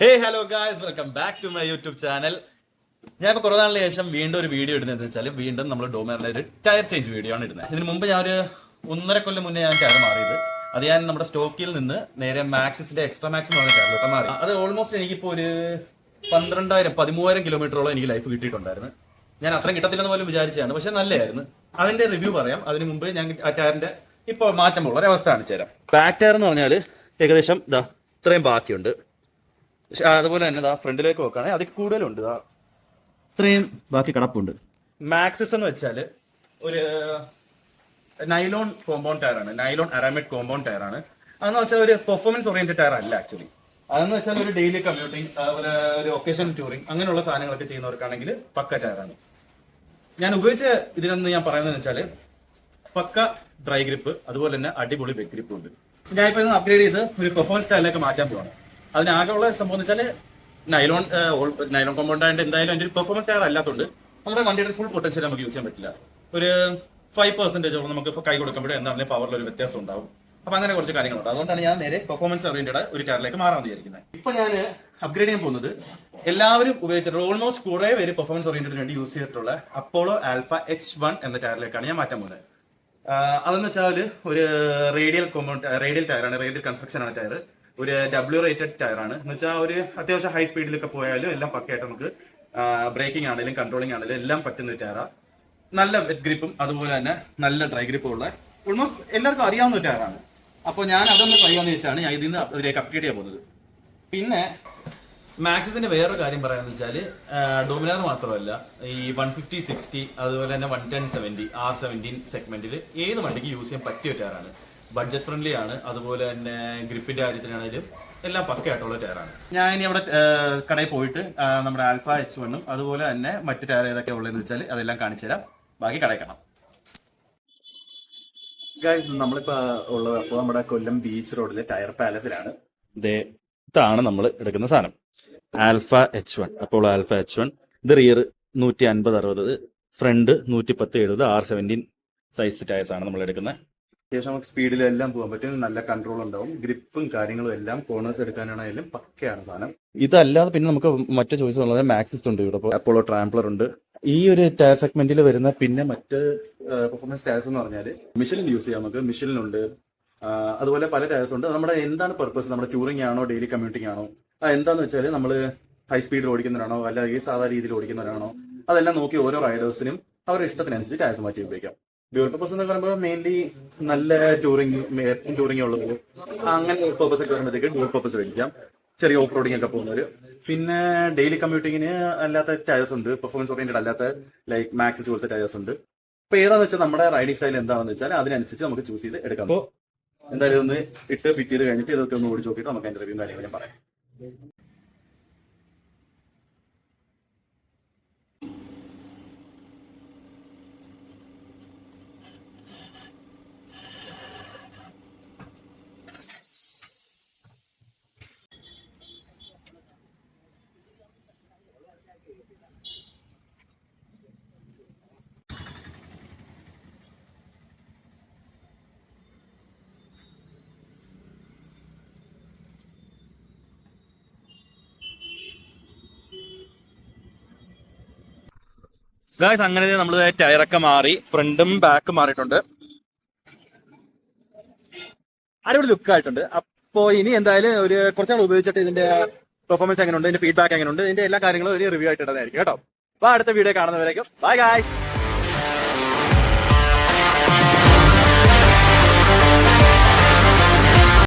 Hey hello guys, welcome back to my YouTube channel. ഞാൻ ഇപ്പോൾ കുറേ നാളിന് ശേഷം വീണ്ടും ഒരു വീഡിയോ ഇടുന്നത് വെച്ചാൽ വീണ്ടും നമ്മൾ ഡോമിനറിന്റെ ഒരു ടയർ ചേഞ്ച് വീഡിയോ ആണ് ഇടുന്നത്. ഇതിന് മുമ്പ് ഞാൻ ഒരു 1.5 കൊല്ലം മുന്നേ ഞാൻ ടയർ മാറിയത്. അത് ഞാൻ നമ്മുടെ സ്റ്റോക്കിൽ നിന്ന് നേരെ മാക്സിന്റെ എക്സ്ട്രാ മാക്സ് എന്ന് പറഞ്ഞ ടയറിലോട്ട് മാറി. അത് ഓൾമോസ്റ്റ് എനിക്കിപ്പോൾ ഒരു 13,000 കിലോമീറ്ററോളം എനിക്ക് ലൈഫ് കിട്ടിയിട്ടുണ്ടായിരുന്നു. ഞാൻ അത്രയും കിട്ടത്തില്ലെന്ന് പോലും വിചാരിച്ചതാണ്, പക്ഷെ നല്ലതായിരുന്നു. അതിന്റെ റിവ്യൂ പറയാം. അതിന് മുമ്പ് ഞാൻ ആ ടയറിന്റെ ഇപ്പോൾ മാറ്റമുള്ള ഒരു അവസ്ഥ കാണിച്ചു തരാം. ബാക്ക് ടയർ എന്ന് പറഞ്ഞാൽ ഏകദേശം ഇത്രയും ബാക്കിയുണ്ട്. അതുപോലെ തന്നെ ഫ്രണ്ടിലേക്ക് നോക്കുകയാണെങ്കിൽ അതിൽ കൂടുതലുണ്ട്. ഇത്രയും ബാക്കി കിടപ്പുണ്ട്. മാക്സിസ് എന്ന് വെച്ചാൽ ഒരു നൈലോൺ കോമ്പൗണ്ട് ടയറാണ്, നൈലോൺ അറാമിഡ് കോമ്പൗണ്ട് ടയറാണ്. അതെന്ന് വെച്ചാൽ ഒരു പെർഫോമൻസ് ഓറിയന്റഡ് ടയർ അല്ല ആക്ച്വലി. അതെന്ന് വെച്ചാൽ ഒരു ഡെയിലി കമ്മ്യൂട്ടിങ്, അതുപോലെ ഒരു ഒക്കേഷൻ ടൂറിങ് അങ്ങനെയുള്ള സാധനങ്ങളൊക്കെ ചെയ്യുന്നവർക്കാണെങ്കിൽ പക്ക ടയറാണ്. ഞാൻ ഉപയോഗിച്ച ഇതിനെന്ന് ഞാൻ പറയുന്നത് വെച്ചാൽ പക്ക ഡ്രൈ ഗ്രിപ്പ്, അതുപോലെ തന്നെ അടിപൊളി വെറ്റ് ഗ്രിപ്പ് ഉണ്ട്. ഞാൻ ഇപ്പോൾ ഇന്ന് അപ്ഗ്രേഡ് ചെയ്ത് ഒരു പെർഫോമൻസ് ടയറിലേക്ക് മാറ്റാൻ പോവാണ്. അതിനാകെയുള്ള സംഭവം എന്ന് വെച്ചാൽ നൈലോൺ കോമ്പൗണ്ട് ആയിട്ട് എന്തായാലും അതിന്റെ പെർഫോമൻസ് ടയർ അല്ലാത്തതുകൊണ്ട് നമ്മുടെ വണ്ടിയുടെ ഫുൾ പൊട്ടൻഷ്യൽ നമുക്ക് യൂസ് ചെയ്യാൻ പറ്റില്ല. ഒരു 5% നമുക്ക് കൈ കൊടുക്കുമ്പോഴേ എന്താണെങ്കിലും പവറിൽ ഒരു വ്യത്യാസം ഉണ്ടാവും. അപ്പൊ അങ്ങനെ കുറച്ച് കാര്യങ്ങളുണ്ട്. അതുകൊണ്ടാണ് ഞാൻ നേരെ പെർഫോമൻസ് ഓറിയന്റഡ് ഒരു ടയറിലേക്ക് മാറാൻ വിചാരിക്കുന്നത്. ഇപ്പൊ ഞാൻ അപ്ഗ്രേഡ് ചെയ്യാൻ പോകുന്നത് എല്ലാവരും ഉപയോഗിച്ചിട്ടുള്ള ഓൾമോസ്റ്റ് കുറെ പേര് പെർഫോമൻസ് ഓറിയന്റഡിന് വേണ്ടി യൂസ് ചെയ്തിട്ടുള്ള അപ്പോളോ ആൽഫ H1 എന്ന ടയറിലേക്കാണ് ഞാൻ മാറ്റാൻ പോകുന്നത്. അതെന്ന് വെച്ചാൽ ഒരു റേഡിയൽ ടയറാണ്, റേഡിയൽ കൺസ്ട്രക്ഷൻ ആണ് ടയർ. ഒരു W റേറ്റഡ് ടയറാണ് എന്ന് വെച്ചാൽ ഒരു അത്യാവശ്യം ഹൈ സ്പീഡിലൊക്കെ പോയാലും എല്ലാം പക്കയായിട്ട് നമുക്ക് ബ്രേക്കിംഗ് ആണെങ്കിലും കൺട്രോളിംഗ് ആണെങ്കിലും എല്ലാം പറ്റുന്ന ഒരു ടയറാണ്. നല്ല വെറ്റ് ഗ്രിപ്പും അതുപോലെ തന്നെ നല്ല ഡ്രൈ ഗ്രിപ്പും ഉള്ള ഓൾമോസ്റ്റ് എല്ലാവർക്കും അറിയാവുന്ന ഒരു ടയറാണ്. അപ്പോൾ ഞാൻ അതൊന്ന് ട്രൈ ചെയ്യാന്ന് വെച്ചാണ് ഞാൻ ഇതിൽ നിന്ന് അതിലേക്ക് അപ്ഗ്രേഡ് ചെയ്യാൻ പോകുന്നത്. പിന്നെ മാക്സിന്റെ വേറൊരു കാര്യം പറയാന്ന് വെച്ചാൽ ഡോമിനാർ മാത്രമല്ല, ഈ 150, 60 അതുപോലെ തന്നെ 110, 70 R17 സെഗ്മെന്റിൽ ഏത് വണ്ടിക്ക് യൂസ് ചെയ്യാൻ പറ്റിയ ടയറാണ്. ബഡ്ജറ്റ് ഫ്രണ്ട്ലി ആണ്. അതുപോലെ തന്നെ ഗ്രിപ്പിന്റെ കാര്യത്തിനാണെങ്കിലും എല്ലാം പക്കയായിട്ടുള്ള ടയറാണ്. ഞാൻ ഇനി അവിടെ കടയിൽ പോയിട്ട് നമ്മുടെ ആൽഫ H1 അതുപോലെ തന്നെ മറ്റു ടയർ ഏതൊക്കെയാണ് ഉള്ളതെന്ന് വെച്ചാൽ അതെല്ലാം കാണിച്ചു തരാം. ബാക്കി കടയിൽ കാണാം. ഗൈസ്, നമ്മളിപ്പോ ഉള്ളത് അപ്പോൾ നമ്മുടെ കൊല്ലം ബീച്ച് റോഡിലെ ടയർ പാലസിലാണ്. ഇതാണ് നമ്മൾ എടുക്കുന്ന സാധനം, ആൽഫ H1. അപ്പോൾ ആൽഫ H1 ഇത് rear 150/60, front 110/70 R17 size tyres ആണ് നമ്മൾ എടുക്കുന്നത്. അത്യാവശ്യം നമുക്ക് സ്പീഡിലെല്ലാം പോകാൻ പറ്റും. നല്ല കൺട്രോൾ ഉണ്ടാവും. ഗ്രിപ്പും കാര്യങ്ങളും എല്ലാം കോർണേഴ്സ് എടുക്കാനാണെങ്കിലും പക്കയാണ് സാധനം. ഇതല്ലാതെ പിന്നെ നമുക്ക് മറ്റു ചോയ്സ് ഉള്ളത് മാക്സിസ് ഉണ്ട്. ഇവിടെ അപ്പോളോ ട്രാംപ്ലർ ഉണ്ട്. ഈ ഒരു ടയർ സെഗ്മെന്റിൽ വരുന്ന പിന്നെ മറ്റ് പെർഫോമൻസ് ടയർസ് എന്ന് പറഞ്ഞാൽ മിഷലിൻ യൂസ് ചെയ്യാം. നമുക്ക് മിഷലിനുണ്ട്, അതുപോലെ പല ടയർസ് ഉണ്ട്. നമ്മുടെ എന്താണ് പർപ്പസ്, നമ്മുടെ ടൂറിംഗ് ആണോ ഡെയിലി കമ്മ്യൂട്ടിംഗ് ആണോ, എന്താന്ന് വെച്ചാൽ നമ്മൾ ഹൈ സ്പീഡിൽ ഓടിക്കുന്നവരാണോ അല്ലെങ്കിൽ സാധാരണ രീതിയിൽ ഓടിക്കുന്നവരാണോ, അതെല്ലാം നോക്കി ഓരോ റൈഡേഴ്സിനും അവരുടെ ഇഷ്ടത്തിനനുസരിച്ച് ടയർസ് മാറ്റി ഉപയോഗിക്കാം. ഡ്യൂൽ പർപ്പസ് എന്ന് പറയുമ്പോൾ മെയിൻലി നല്ല ടൂറിംഗ് ഉള്ളത് അങ്ങനെ പർപ്പസ് ഒക്കെ വരുമ്പോഴത്തേക്ക് ഡ്യൂൽ പർപ്പസ് മേടിക്കാം. ചെറിയ ഓഫ് റോഡിംഗ് ഒക്കെ പോകുന്നവര്. പിന്നെ ഡെയിലി കമ്മ്യൂട്ടിങ്ങിന് അല്ലാത്ത ടയർസ് ഉണ്ട്, പെർഫോമൻസ് ഓറിയന്റഡ് അല്ലാത്ത ലൈക്ക് മാക്സിസ് പോലത്തെ ടയർസ് ഉണ്ട്. അപ്പൊ ഏതാന്ന് വെച്ചാൽ നമ്മുടെ റൈഡിംഗ് സ്റ്റൈൽ എന്താണെന്ന് വെച്ചാൽ അതിനനുസരിച്ച് നമുക്ക് ചൂസ് ചെയ്ത് എടുക്കാം. അപ്പോൾ എന്തായാലും ഒന്ന് ഫിറ്റ് ചെയ്ത് കഴിഞ്ഞിട്ട് ഇതൊക്കെ ഒന്ന് ഓടിച്ച് നോക്കിയിട്ട് നമുക്ക് അതിന്റെ റിവ്യൂ കാര്യങ്ങൾ ഞാൻ പറയാം. ഗായ്സ്, അങ്ങനെ നമ്മൾ ടയറൊക്കെ മാറി, ഫ്രണ്ടും ബാക്കും മാറിയിട്ടുണ്ട്. അടിപൊളി ലുക്ക് ആയിട്ടുണ്ട്. അപ്പോ ഇനി എന്തായാലും ഒരു കുറച്ചാൾ ഉപയോഗിച്ചിട്ട് ഇതിന്റെ പെർഫോമൻസ് എങ്ങനെയുണ്ട്, ഇതിന്റെ ഫീഡ്ബാക്ക് എങ്ങനെയുണ്ട്, ഇതിന്റെ എല്ലാ കാര്യങ്ങളും ഒരു റിവ്യൂ ആയിട്ട് ഇടുന്നതായിരിക്കും കേട്ടോ. അപ്പൊ അടുത്ത വീഡിയോ കാണുന്നവരേക്കും ബൈ ഗായ്സ്.